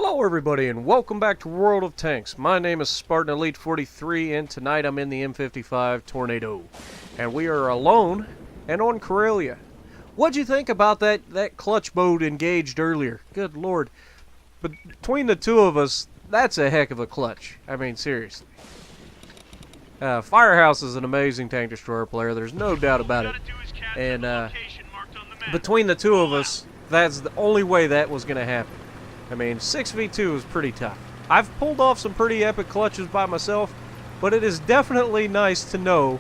Hello everybody and welcome back to World of Tanks. My name is Spartan Elite 43 and tonight I'm in the M55 Tornado. And we are alone and on Karelia. What'd you think about that clutch mode engaged earlier? Good lord. But between the two of us, that's a heck of a clutch. I mean, seriously. Firehouse is an amazing tank destroyer player, there's no doubt about it. And between the two of us, that's the only way that was going to happen. I mean, 6v2 is pretty tough. I've pulled off some pretty epic clutches by myself, but it is definitely nice to know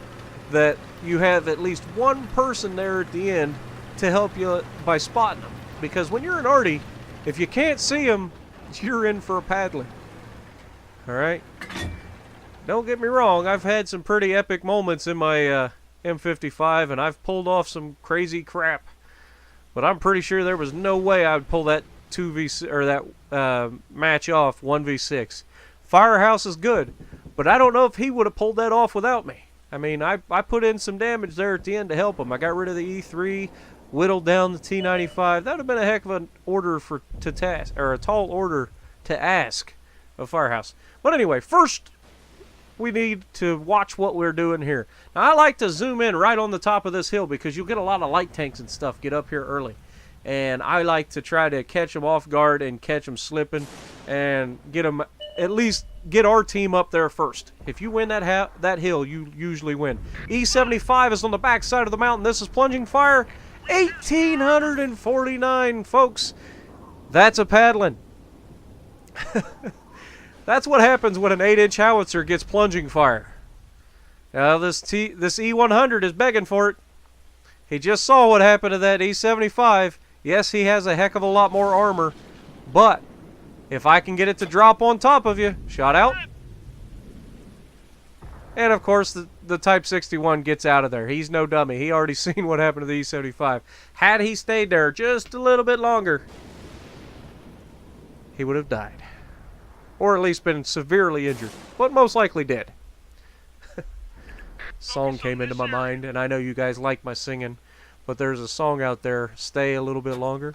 that you have at least one person there at the end to help you by spotting them. Because when you're an arty, if you can't see them, you're in for a paddling. Alright? Don't get me wrong, I've had some pretty epic moments in my M55, and I've pulled off some crazy crap. But I'm pretty sure there was no way I would pull that 2v or that match off 1v6. Firehouse is good, but I don't know if he would have pulled that off without me. I mean, I put in some damage there at the end to help him. I got rid of the E3, whittled down the T95. That would have been a heck of an order to task, or a tall order to ask of Firehouse. But anyway, first we need to watch what we're doing here. Now I like to zoom in right on the top of this hill because you'll get a lot of light tanks and stuff get up here early. And I like to try to catch them off guard and catch them slipping and get them, at least get our team up there first. If you win that hill, you usually win. E75 is on the back side of the mountain. This is plunging fire. 1,849, folks. That's a paddling. That's what happens when an 8-inch howitzer gets plunging fire. Now this E100 is begging for it. He just saw what happened to that E75. Yes, he has a heck of a lot more armor, but if I can get it to drop on top of you, shot out. And of course, the Type 61 gets out of there. He's no dummy. He already seen what happened to the E75. Had he stayed there just a little bit longer, he would have died. Or at least been severely injured, but most likely dead. Song came into my mind, and I know you guys like my singing. But there's a song out there, Stay a Little Bit Longer.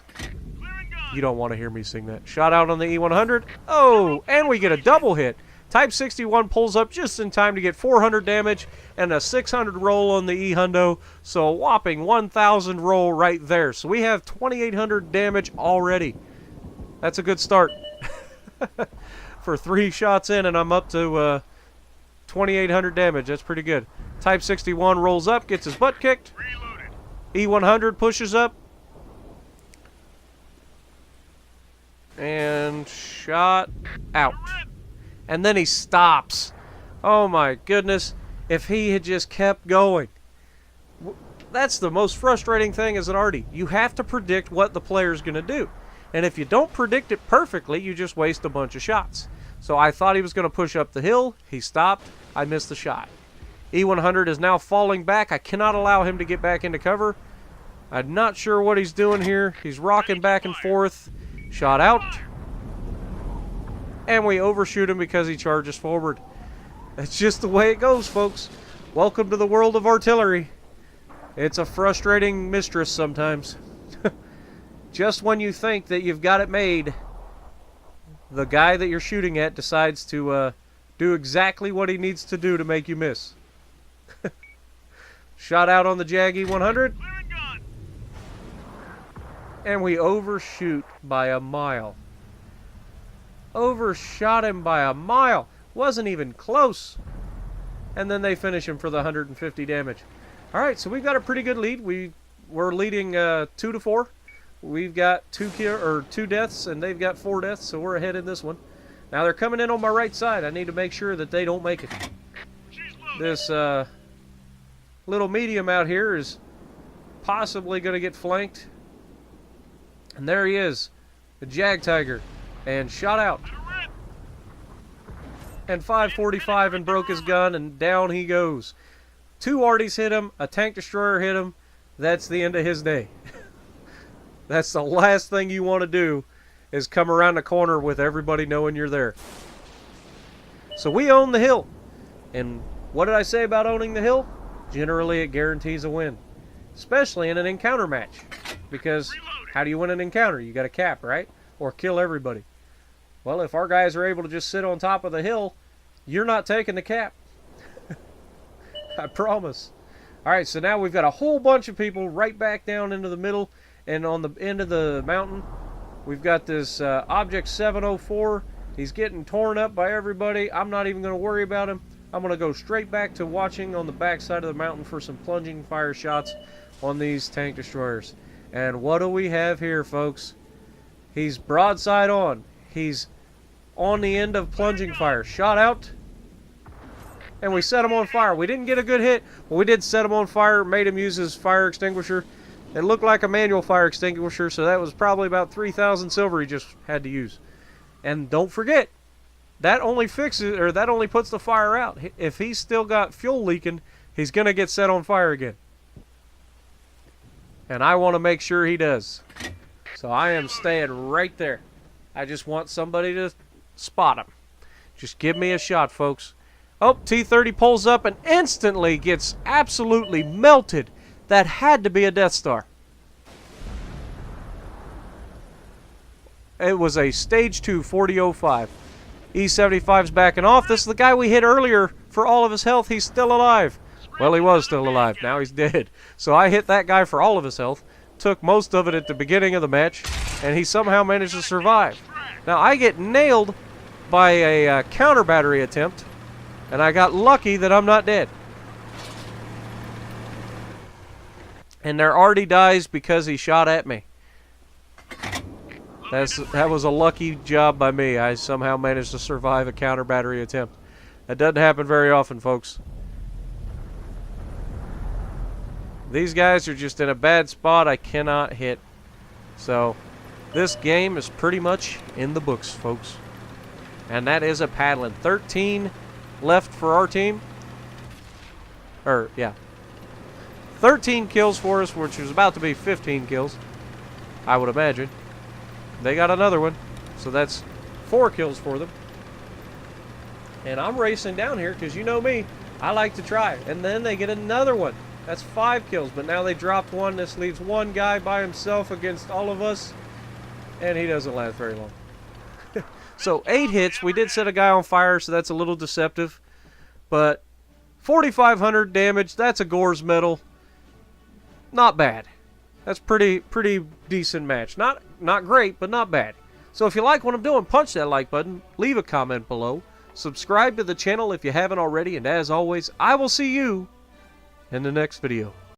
You don't want to hear me sing that. Shot out on the E100. Oh, and we get a double hit. Type 61 pulls up just in time to get 400 damage and a 600 roll on the E-hundo. So a whopping 1,000 roll right there. So we have 2,800 damage already. That's a good start. For 3 shots in, and I'm up to 2,800 damage. That's pretty good. Type 61 rolls up, gets his butt kicked. E100 pushes up. And shot out. And then he stops. Oh my goodness. If he had just kept going. That's the most frustrating thing as an arty. You have to predict what the player's going to do. And if you don't predict it perfectly, you just waste a bunch of shots. So I thought he was going to push up the hill. He stopped. I missed the shot. E100 is now falling back. I cannot allow him to get back into cover. I'm not sure what he's doing here. He's rocking back and forth. Shot out. And we overshoot him because he charges forward. That's just the way it goes, folks. Welcome to the world of artillery. It's a frustrating mistress sometimes. Just when you think that you've got it made, the guy that you're shooting at decides to do exactly what he needs to do to make you miss. Shot out on the Jag E100. And we overshoot by a mile. Overshot him by a mile. Wasn't even close. And then they finish him for the 150 damage. Alright, so we've got a pretty good lead. We're leading 2-4. We've got 2 deaths, and they've got 4 deaths, so we're ahead in this one. Now they're coming in on my right side. I need to make sure that they don't make it. This little medium out here is possibly going to get flanked. And there he is, the Jag Tiger, and shot out. And 545 and broke his gun, and down he goes. 2 arties hit him, a tank destroyer hit him. That's the end of his day. That's the last thing you want to do, is come around the corner with everybody knowing you're there. So we own the hill. And what did I say about owning the hill? Generally it guarantees a win. Especially in an encounter match. Because how do you win an encounter? You got to cap, right? Or kill everybody. Well, if our guys are able to just sit on top of the hill, you're not taking the cap. I promise. Alright, so now we've got a whole bunch of people right back down into the middle, and on the end of the mountain, we've got this Object 704. He's getting torn up by everybody. I'm not even going to worry about him. I'm going to go straight back to watching on the back side of the mountain for some plunging fire shots on these tank destroyers. And what do we have here, folks? He's broadside on. He's on the end of plunging fire. Shot out. And we set him on fire. We didn't get a good hit, but we did set him on fire, made him use his fire extinguisher. It looked like a manual fire extinguisher, so that was probably about 3,000 silver he just had to use. And don't forget, that only fixes, or that only puts the fire out. If he's still got fuel leaking, he's going to get set on fire again. And I want to make sure he does. So I am staying right there. I just want somebody to spot him. Just give me a shot, folks. Oh, T-30 pulls up and instantly gets absolutely melted. That had to be a Death Star. It was a Stage 2 4005. E-75's backing off. This is the guy we hit earlier for all of his health. He's still alive. Well, he was still alive. Now he's dead. So I hit that guy for all of his health. Took most of it at the beginning of the match. And he somehow managed to survive. Now I get nailed by a counter battery attempt. And I got lucky that I'm not dead. And there already dies because he shot at me. That was a lucky job by me. I somehow managed to survive a counter battery attempt. That doesn't happen very often, folks. These guys are just in a bad spot I cannot hit. So, this game is pretty much in the books, folks. And that is a paddling. 13 left for our team. Yeah. 13 kills for us, which was about to be 15 kills, I would imagine. They got another one, so that's 4 kills for them. And I'm racing down here because you know me, I like to try. And then they get another one. That's 5 kills, but now they dropped one. This leaves one guy by himself against all of us, and he doesn't last very long. So 8 hits. We did set a guy on fire, so that's a little deceptive. But 4,500 damage. That's a Gore's medal. Not bad. That's pretty decent match. Not great, but not bad. So if you like what I'm doing, punch that like button. Leave a comment below. Subscribe to the channel if you haven't already. And as always, I will see you in the next video.